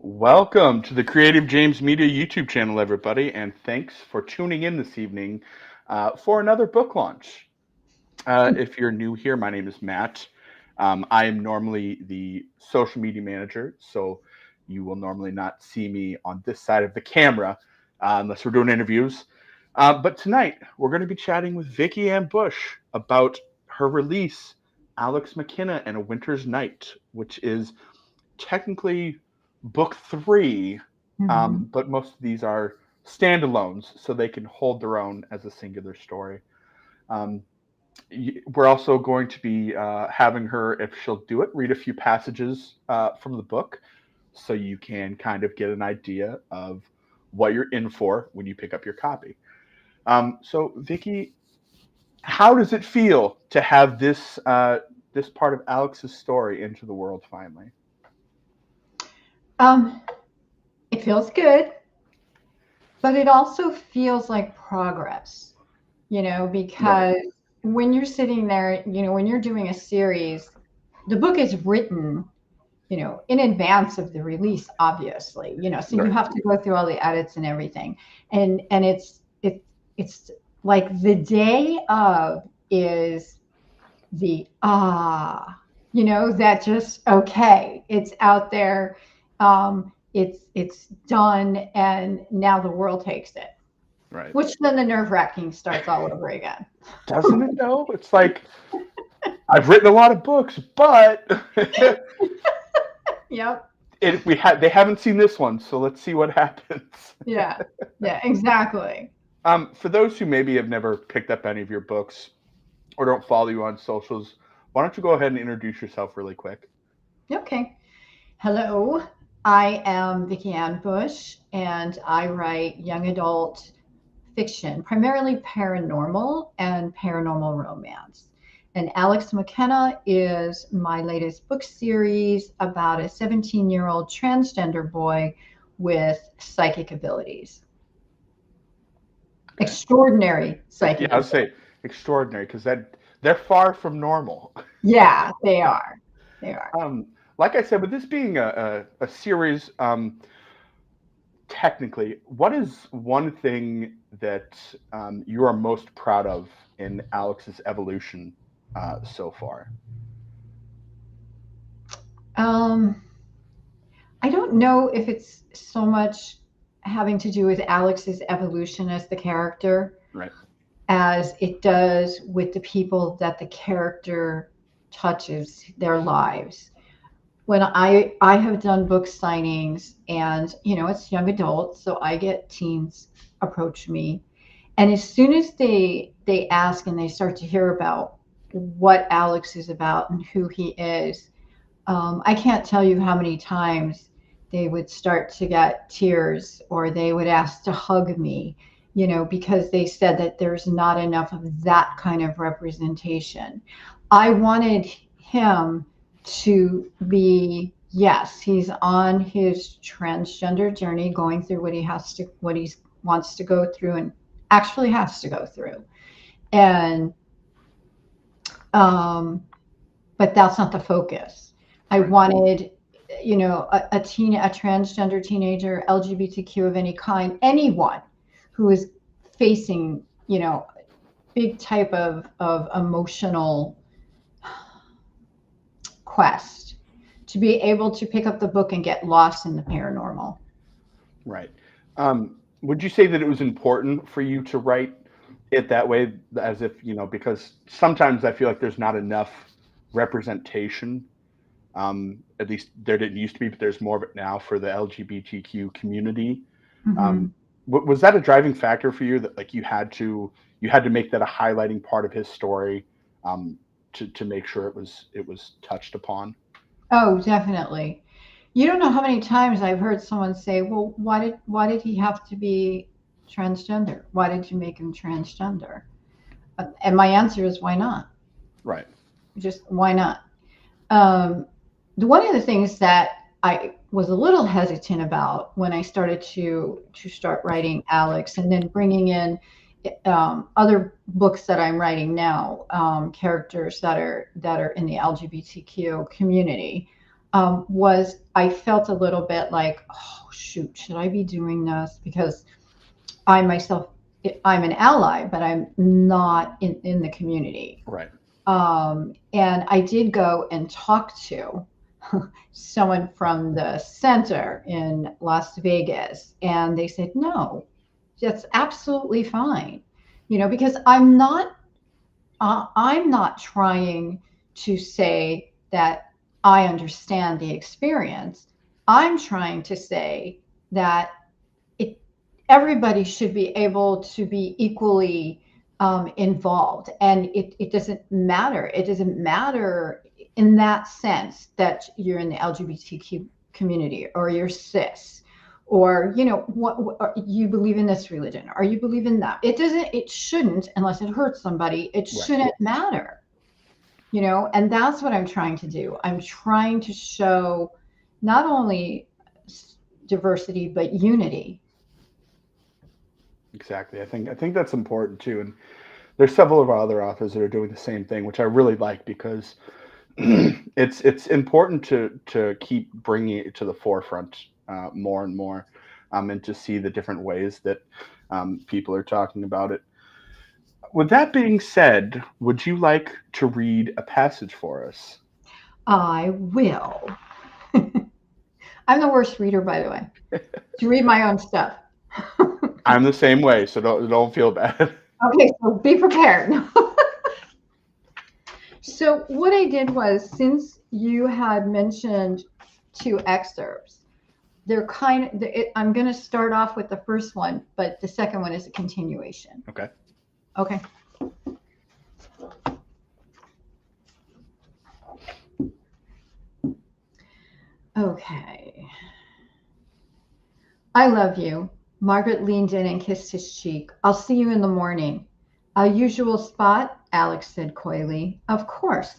Welcome to the Creative James Media YouTube channel, everybody, and thanks for tuning in this evening for another book launch. If you're new here, my name is Matt. I am normally the social media manager, so you will normally not see me on this side of the camera unless we're doing interviews. But tonight, we're going to be chatting with Vicki-Ann Bush about her release, Alex McKenna and a Winter's Night, which is technically book three, Mhm. but most of these are standalones, so they can hold their own as a singular story. Um, we're also going to be having her, if she'll do it, read a few passages from the book, so you can kind of get an idea of what you're in for when you pick up your copy. So, Vicky, how does it feel to have this part of Alex's story into the world finally? Um, it feels good, but it also feels like progress, Right, because when you're sitting there, when you're doing a series, the book is written, in advance of the release, obviously, so you right, have to go through all the edits and everything. And it's like the day of is the that just okay, it's out there, it's done, and now the world takes it, right. which then the nerve-wracking starts all over again. Doesn't it though? It's like I've written a lot of books, but Yep. they haven't seen this one, so let's see what happens. Yeah, yeah, exactly. For those who maybe have never picked up any of your books or don't follow you on socials, why don't you go ahead and introduce yourself really quick? Okay. Hello, I am Vicki-Ann Bush, and I write young adult fiction, primarily paranormal and paranormal romance. And Alex McKenna is my latest book series about a 17-year-old transgender boy with psychic abilities, Okay. extraordinary Yeah, psychic I would abilities. say extraordinary because they're far from normal. Yeah, they are. They are. Like I said, with this being a series, technically, what is one thing that you are most proud of in Alex's evolution so far? Um, I don't know if it's so much having to do with Alex's evolution as the character Right. as it does with the people that the character touches their lives. When I have done book signings, and it's young adults, so I get teens approach me, and as soon as they ask and they start to hear about what Alex is about and who he is, I can't tell you how many times they would start to get tears, or they would ask to hug me, because they said that there's not enough of that kind of representation. I wanted him to be, yes, he's on his transgender journey, going through what he wants to go through and actually has to go through. And um, but that's not the focus. I Right. wanted, a transgender teenager, LGBTQ of any kind, anyone who is facing, big type of emotional quest, to be able to pick up the book and get lost in the paranormal. Right. Would you say that it was important for you to write it that way, as if, because sometimes I feel like there's not enough representation. At least there didn't used to be, but there's more of it now for the LGBTQ community. Um, Hmm. was that a driving factor for you that like you had to make that a highlighting part of his story um, to make sure it was touched upon? Oh, definitely. You don't know how many times I've heard someone say, "Well, why did he have to be transgender? Why did you make him transgender?" And my answer is, why not? Right. Just why not? Um, One of the things that I was a little hesitant about when I started to start writing Alex, and then bringing in other books that I'm writing now, characters that are in the LGBTQ community. was I felt a little bit like, oh, shoot, should I be doing this? Because I myself, I'm an ally, but I'm not in the community. Right. And I did go and talk to someone from the center in Las Vegas, and they said, no, that's absolutely fine. Because I'm not trying to say that I understand the experience. I'm trying to say that it, everybody should be able to be equally involved. And it doesn't matter. It doesn't matter in that sense that you're in the LGBTQ community or you're cis or what you believe in this religion or you believe in that. It shouldn't, unless it hurts somebody, it shouldn't matter. And that's what I'm trying to do. I'm trying to show not only diversity but unity. Exactly. I think that's important too. And there's several of our other authors that are doing the same thing, which I really like because it's important to keep bringing it to the forefront more and more, and to see the different ways that people are talking about it. With that being said, would you like to read a passage for us? I will. I'm the worst reader, by the way, to read my own stuff. I'm the same way, so don't feel bad. Okay, so be prepared. So what I did was, since you had mentioned 2 excerpts, they're I'm going to start off with the first one, but the second one is a continuation. Okay. Okay. Okay. I love you. Margaret leaned in and kissed his cheek. I'll see you in the morning. Our usual spot? Alex said coyly. Of course.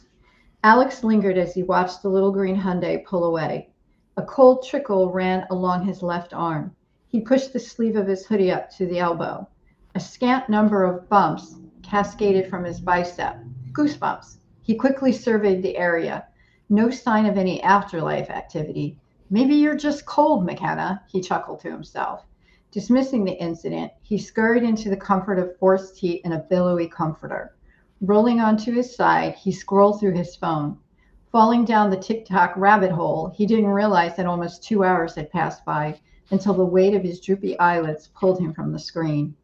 Alex lingered as he watched the little green Hyundai pull away. A cold trickle ran along his left arm. He pushed the sleeve of his hoodie up to the elbow. A scant number of bumps cascaded from his bicep. Goosebumps. He quickly surveyed the area. No sign of any afterlife activity. Maybe you're just cold, McKenna, he chuckled to himself. Dismissing the incident, he scurried into the comfort of forced heat in a billowy comforter. Rolling onto his side, he scrolled through his phone. Falling down the TikTok rabbit hole, he didn't realize that almost 2 hours had passed by until the weight of his droopy eyelids pulled him from the screen.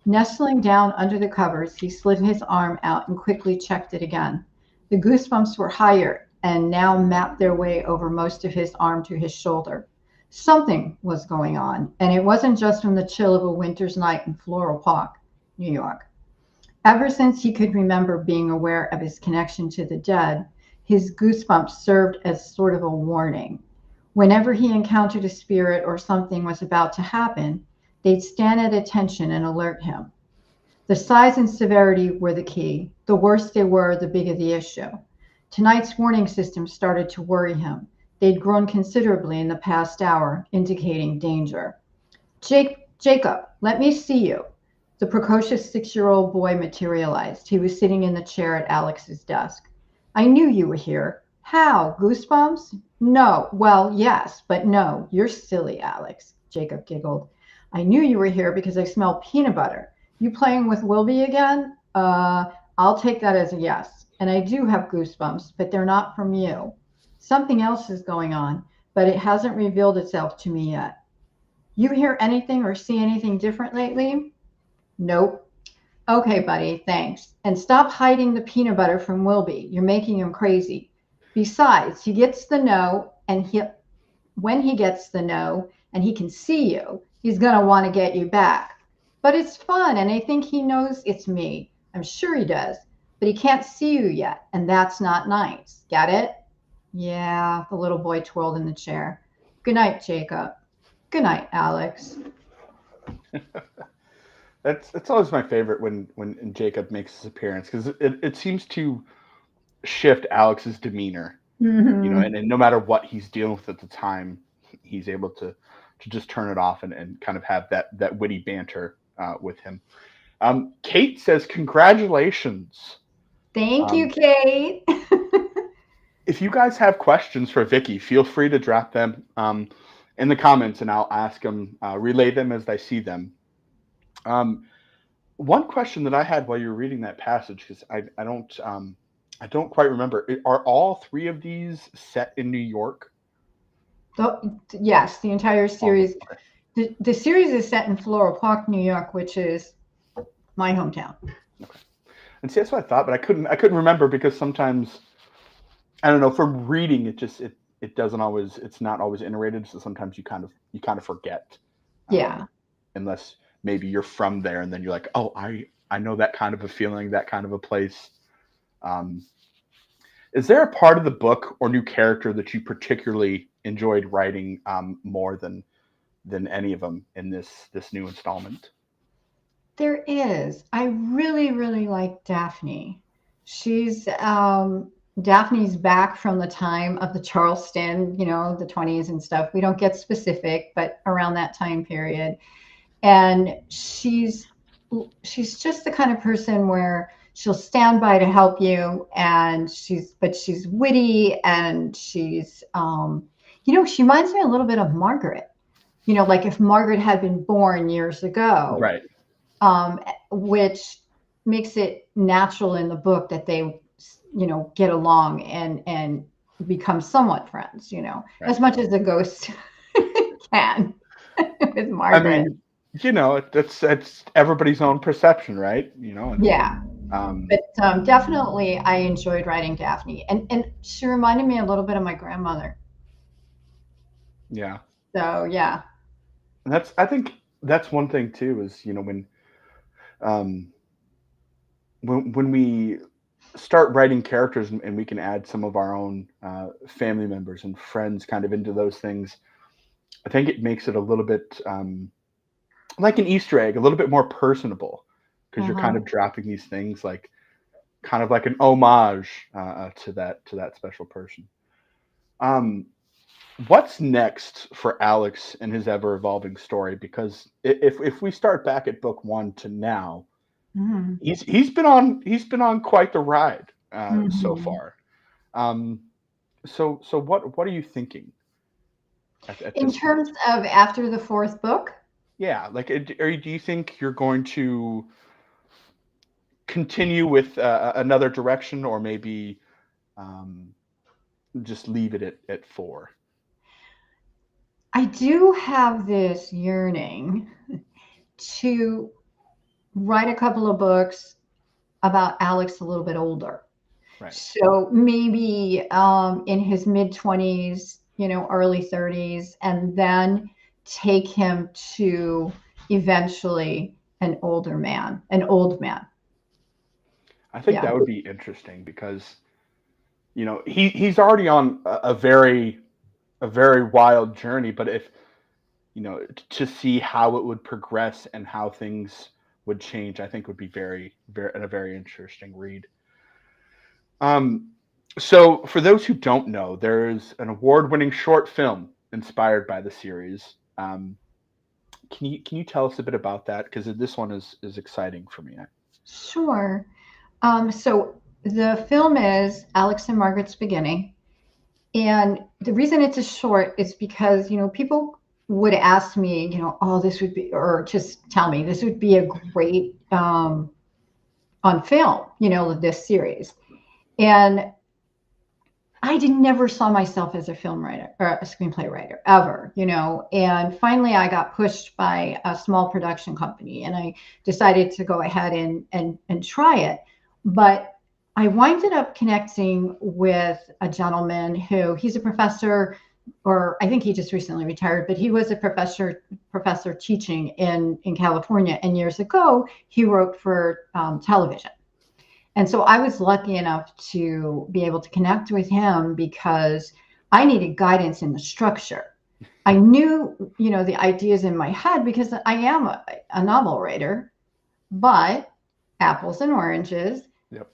Nestling down under the covers, he slid his arm out and quickly checked it again. The goosebumps were higher and now mapped their way over most of his arm to his shoulder. Something was going on, and it wasn't just from the chill of a winter's night in Floral Park, New York. Ever since he could remember being aware of his connection to the dead, his goosebumps served as sort of a warning. Whenever he encountered a spirit or something was about to happen, they'd stand at attention and alert him. The size and severity were the key. The worse they were, the bigger the issue. Tonight's warning system started to worry him. They'd grown considerably in the past hour, indicating danger. Jacob, let me see you. The precocious 6-year-old boy materialized. He was sitting in the chair at Alex's desk. I knew you were here. How? Goosebumps? No. Well, yes, but no. You're silly, Alex, Jacob giggled. I knew you were here because I smell peanut butter. You playing with Wilby again? I'll take that as a yes. And I do have goosebumps, but they're not from you. Something else is going on, but it hasn't revealed itself to me yet. You hear anything or see anything different lately? Nope. Okay, buddy, thanks. And stop hiding the peanut butter from Wilby. You're making him crazy. Besides, he gets the no, and when he gets the no and he can see you, he's going to want to get you back. But it's fun, and I think he knows it's me. I'm sure he does, but he can't see you yet, and that's not nice. Get it? Yeah, the little boy twirled in the chair. Good night, Jacob. Good night, Alex. That's always my favorite when Jacob makes his appearance because it seems to shift Alex's demeanor, and no matter what he's dealing with at the time, he's able to just turn it off and kind of have that witty banter with him. Kate says, congratulations. Thank you, Kate. If you guys have questions for Vicky, feel free to drop them in the comments, and I'll ask them, relay them as I see them. Um, One question that I had while you were reading that passage, because I don't quite remember. Are all three of these set in New York? Yes, the entire All of them. series. The series is set in Floral Park, New York, which is my hometown. Okay. And see, that's what I thought, but I couldn't remember because sometimes I don't know. From reading, it doesn't always. It's not always iterated, so sometimes you kind of forget, Yeah. unless maybe you're from there and then you're like, oh, I know that kind of a feeling, that kind of a place. Um, is there a part of the book or new character that you particularly enjoyed writing more than any of them in this new installment? There is. I really, really like Daphne. She's Daphne's back from the time of the Charleston, the 20s and stuff. We don't get specific, but around that time period. And she's just the kind of person where she'll stand by to help you, and she's witty, and she reminds me a little bit of Margaret. Like if Margaret had been born years ago, Right. which makes it natural in the book that they, get along and become somewhat friends, Right. as much as the ghost can with I Margaret. mean, that's everybody's own perception, right? And Yeah, um, but definitely I enjoyed writing Daphne, and she reminded me a little bit of my grandmother. yeah, So yeah. and I think that's one thing too is um, when we start writing characters and we can add some of our own family members and friends kind of into those things. I think it makes it a little bit like an Easter egg, a little bit more personable because you're kind Uh-huh. of dropping these things like kind of like an homage to that special person. Um, what's next for Alex and his ever evolving story? Because if we start back at book one to now, Mhm. he's been on quite the ride so Mhm. far. Um, so what are you thinking at In this point? terms of after the fourth book, Yeah, like, do you think you're going to continue with another direction, or maybe um, just leave it at four? I do have this yearning to write a couple of books about Alex a little bit older. Right. So maybe in his mid 20s, early 30s, and then take him to eventually an old man. I think Yeah. that would be interesting because he's already on a very wild journey, but if to see how it would progress and how things would change, I think would be very, very a very interesting read. Um, so for those who don't know, there's an award-winning short film inspired by the series. Can you tell us a bit about that? Because this one is exciting for me. Sure. So the film is Alex and Margaret's Beginning. And the reason it's a short is because, people would ask me, oh, this would be, or just tell me this would be a great on film, this series. And I never saw myself as a film writer or a screenplay writer ever, And finally, I got pushed by a small production company, and I decided to go ahead and try it. But I winded up connecting with a gentleman who he's a professor, or I think he just recently retired, but he was a professor teaching in California, and years ago he wrote for television. And so I was lucky enough to be able to connect with him because I needed guidance in the structure. I knew, the ideas in my head because I am a novel writer, but apples and oranges, Yep.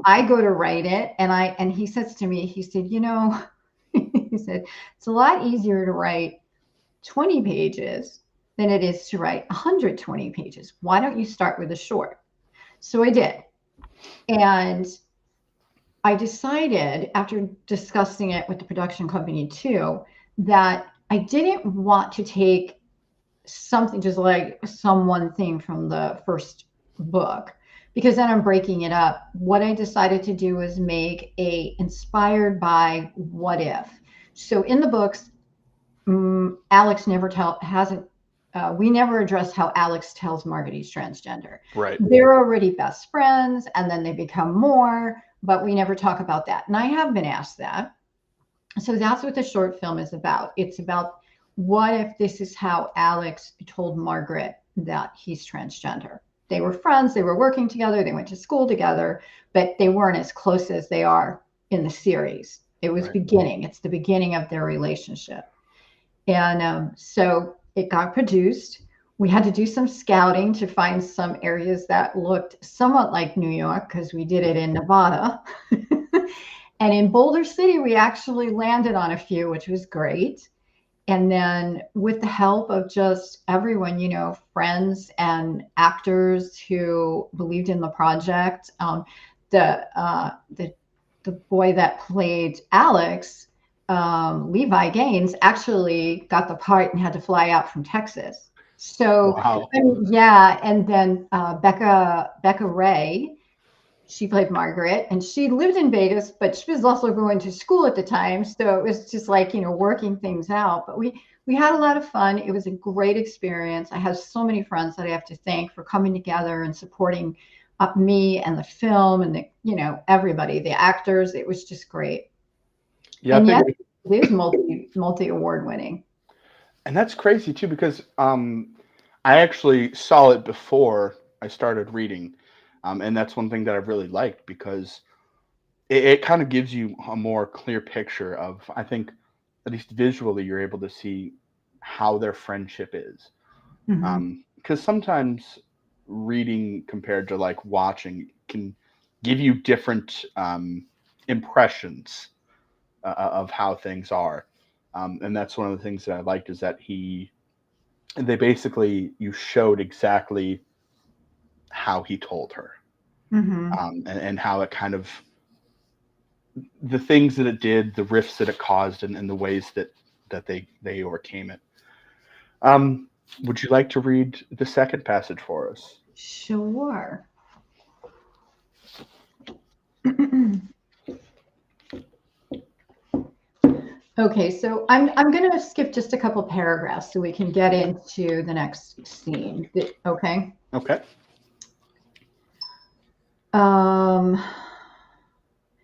I go to write it and he says to me, he said, he said, it's a lot easier to write 20 pages than it is to write 120 pages. Why don't you start with a short? So I did. And I decided, after discussing it with the production company too, that I didn't want to take something just like some one thing from the first book, because then I'm breaking it up. What I decided to do was make a inspired by what if. So in the books, Alex never hasn't. We never address how Alex tells Margaret he's transgender. Right. They're already best friends, and then they become more, but we never talk about that. And I have been asked that. So that's what the short film is about. It's about, what if this is how Alex told Margaret that he's transgender? They were friends, they were working together, they went to school together, but they weren't as close as they are in the series. It was it's the beginning of their relationship. And so it got produced. We had to do some scouting to find some areas that looked somewhat like New York, because we did it in Nevada. And in Boulder City, we actually landed on a few, which was great. And then with the help of just everyone, friends and actors who believed in the project, the the boy that played Alex, Levi Gaines, actually got the part and had to fly out from Texas. So, Wow. yeah, and then Becca Ray, she played Margaret, and she lived in Vegas, but she was also going to school at the time. So it was just like, working things out. But we had a lot of fun. It was a great experience. I have so many friends that I have to thank for coming together and supporting me and the film and everybody, the actors. It was just great. Yeah, And yes, it is multi award winning. and that's crazy too, because I actually saw it before I started reading, and that's one thing that I really liked, because it kind of gives you a more clear picture of, I think, at least visually, you're able to see how their friendship is. Mm-hmm. Because sometimes reading compared to like watching can give you different impressions of how things are. And that's one of the things that I liked, is that they basically, you showed exactly how he told her, Mm-hmm. and how it kind of, the things that it did, the rifts that it caused, and the ways that they overcame it. Um, would you like to read the second passage for us? Sure. Okay, so I'm going to skip just a couple paragraphs so we can get into the next scene. Okay. Okay. Um,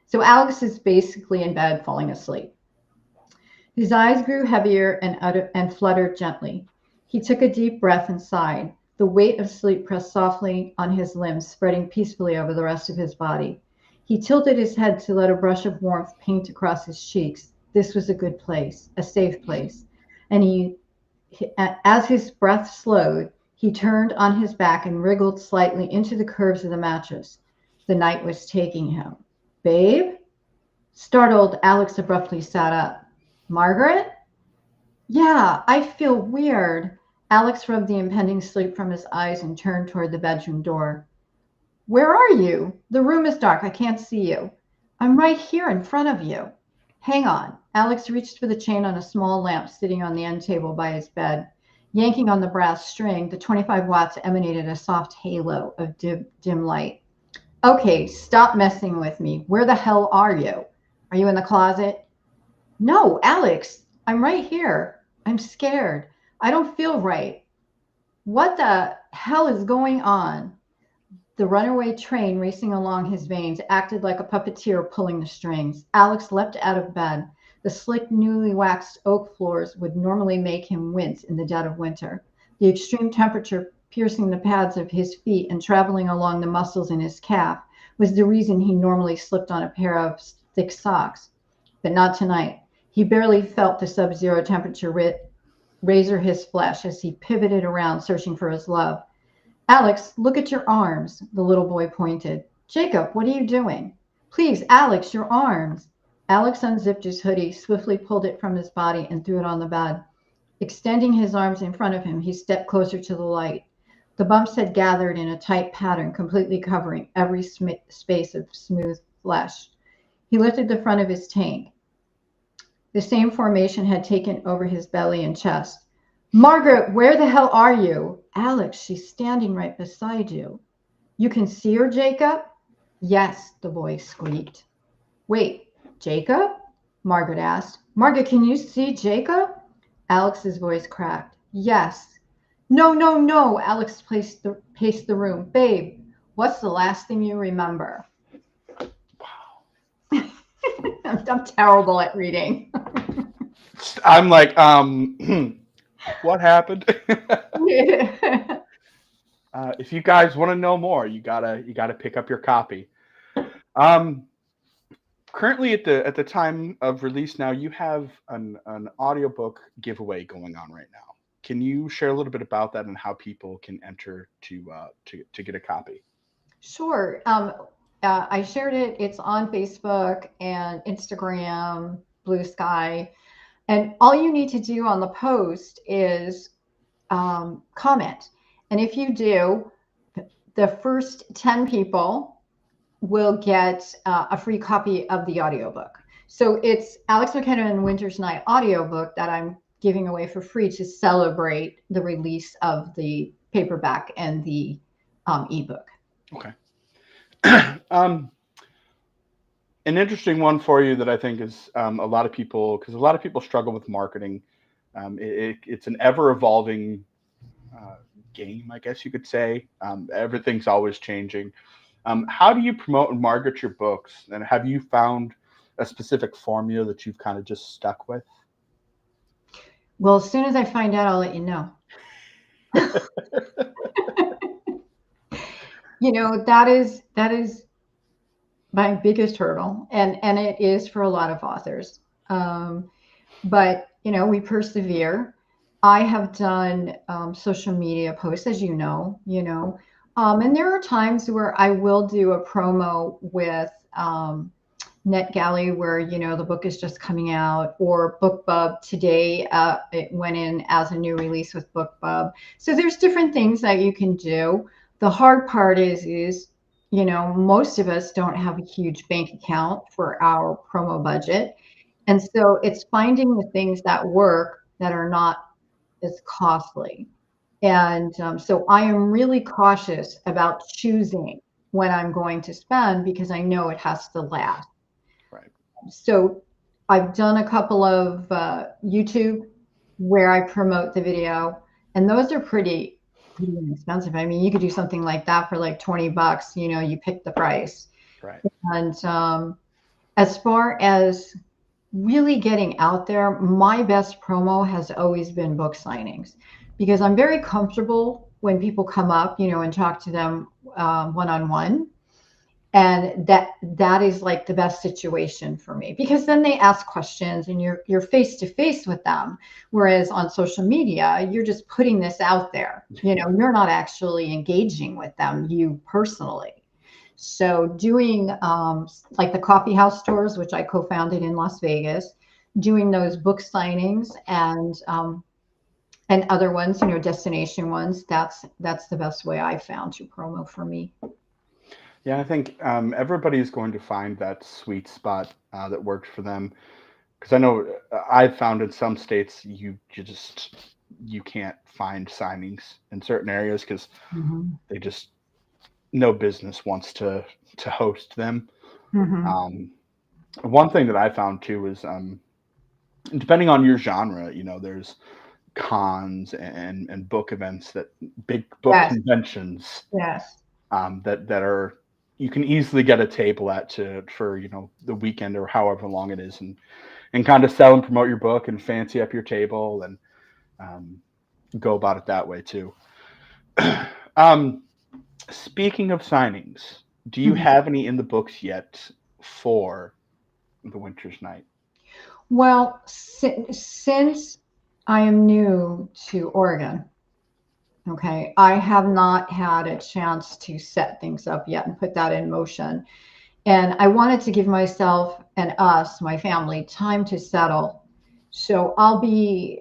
so Alex is basically in bed, falling asleep. His eyes grew heavier and fluttered gently. He took a deep breath and sighed. The weight of sleep pressed softly on his limbs, spreading peacefully over the rest of his body. He tilted his head to let a brush of warmth paint across his cheeks. This was a good place, a safe place. And as his breath slowed, he turned on his back and wriggled slightly into the curves of the mattress. The night was taking him. Babe? Startled, Alex abruptly sat up. Margaret? Yeah, I feel weird. Alex rubbed the impending sleep from his eyes and turned toward the bedroom door. Where are you? The room is dark. I can't see you. I'm right here in front of you. Hang on. Alex reached for the chain on a small lamp sitting on the end table by his bed. Yanking on the brass string, the 25 watts emanated a soft halo of dim light. Okay, stop messing with me. Where the hell are you? Are you in the closet? No, Alex, I'm right here. I'm scared. I don't feel right. What the hell is going on? The runaway train racing along his veins acted like a puppeteer pulling the strings. Alex leapt out of bed. The slick, newly waxed oak floors would normally make him wince in the dead of winter. The extreme temperature piercing the pads of his feet and traveling along the muscles in his calf was the reason he normally slipped on a pair of thick socks. But not tonight. He barely felt the sub-zero temperature razor his flesh as he pivoted around, searching for his love. Alex, look at your arms, the little boy pointed. Jacob, what are you doing? Please, Alex, your arms. Alex unzipped his hoodie, swiftly pulled it from his body, and threw it on the bed. Extending his arms in front of him, he stepped closer to the light. The bumps had gathered in a tight pattern, completely covering every space of smooth flesh. He lifted the front of his tank. The same formation had taken over his belly and chest. Margaret, where the hell are you? Alex, she's standing right beside you. You can see her, Jacob? Yes, the boy squeaked. Wait, Jacob? Margaret asked. Margaret, can you see Jacob? Alex's voice cracked. Yes. No, no, no. Alex paced the room. Babe, what's the last thing you remember? I'm terrible at reading. I'm like, what happened? If you guys want to know more, you gotta pick up your copy. Currently at the time of release now, you have an audiobook giveaway going on right now. Can you share a little bit about that and how people can enter to get a copy? Sure. I shared it. It's on Facebook and Instagram, Blue Sky. And all you need to do on the post is comment. And if you do, the first 10 people will get a free copy of the audiobook. So it's Alex McKenna and Winter's Night audiobook that I'm giving away for free to celebrate the release of the paperback and the ebook. Okay. An interesting one for you that I think is a lot of people, because a lot of people struggle with marketing. It's an ever evolving game, I guess you could say. Everything's always changing. How do you promote and market your books? And have you found a specific formula that you've kind of just stuck with? Well, as soon as I find out, I'll let you know. That is my biggest hurdle, and it is for a lot of authors. But we persevere. I have done social media posts, as you know, and there are times where I will do a promo with NetGalley where, the book is just coming out, or BookBub today. It went in as a new release with BookBub. So there's different things that you can do. The hard part is, most of us don't have a huge bank account for our promo budget. And so it's finding the things that work that are not as costly. And so I am really cautious about choosing when I'm going to spend because I know it has to last. Right. So I've done a couple of YouTube where I promote the video, and those are pretty inexpensive. I mean, you could do something like that for like $20. You pick the price. Right. And as far as really getting out there, my best promo has always been book signings, because I'm very comfortable when people come up, and talk to them one-on-one. And that is like the best situation for me, because then they ask questions and you're face to face with them. Whereas on social media, you're just putting this out there. You're not actually engaging with them, you personally. So doing like the coffee house tours, which I co-founded in Las Vegas, doing those book signings and other ones, destination ones, that's the best way I found to promo for me. Yeah, I think everybody's going to find that sweet spot that works for them. Because I know I've found in some states you can't find signings in certain areas because they just no business wants to host them. One thing that I found too is depending on your genre, there's cons and book events, that big book conventions. Yes. That are, you can easily get a table at for the weekend or however long it is, and kind of sell and promote your book and fancy up your table and go about it that way too. Speaking of signings, do you have any in the books yet for the Winter's Night? Well, since I am new to Oregon, okay, I have not had a chance to set things up yet and put that in motion. And I wanted to give myself and us, my family, time to settle. So I'll be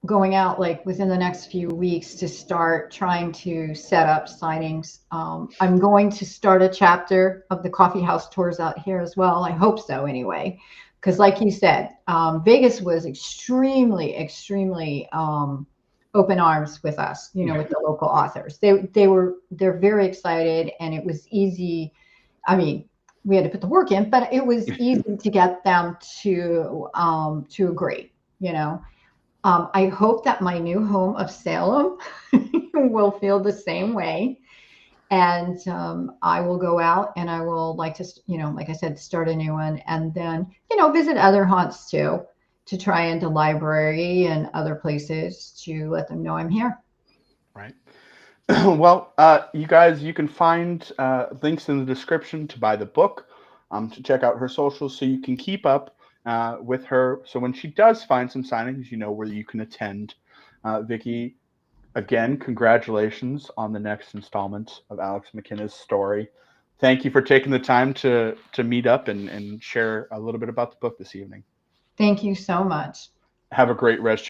going out like within the next few weeks to start trying to set up signings. I'm going to start a chapter of the coffee house tours out here as well. I hope so anyway, because like you said, Vegas was extremely open arms with us, you know, with the local authors. They're very excited, and it was easy. I mean, we had to put the work in, but it was easy to get them to agree, you know. I hope that my new home of Salem will feel the same way. And I will go out and I will like to, you know, like I said, start a new one, and then, you know, visit other haunts too, to try into library and other places to let them know I'm here. Right. Well, you guys, you can find links in the description to buy the book, to check out her socials so you can keep up with her. So when she does find some signings, you know where you can attend. Vicki, again, congratulations on the next installment of Alex McKenna's story. Thank you for taking the time to meet up and share a little bit about the book this evening. Thank you so much. Have a great rest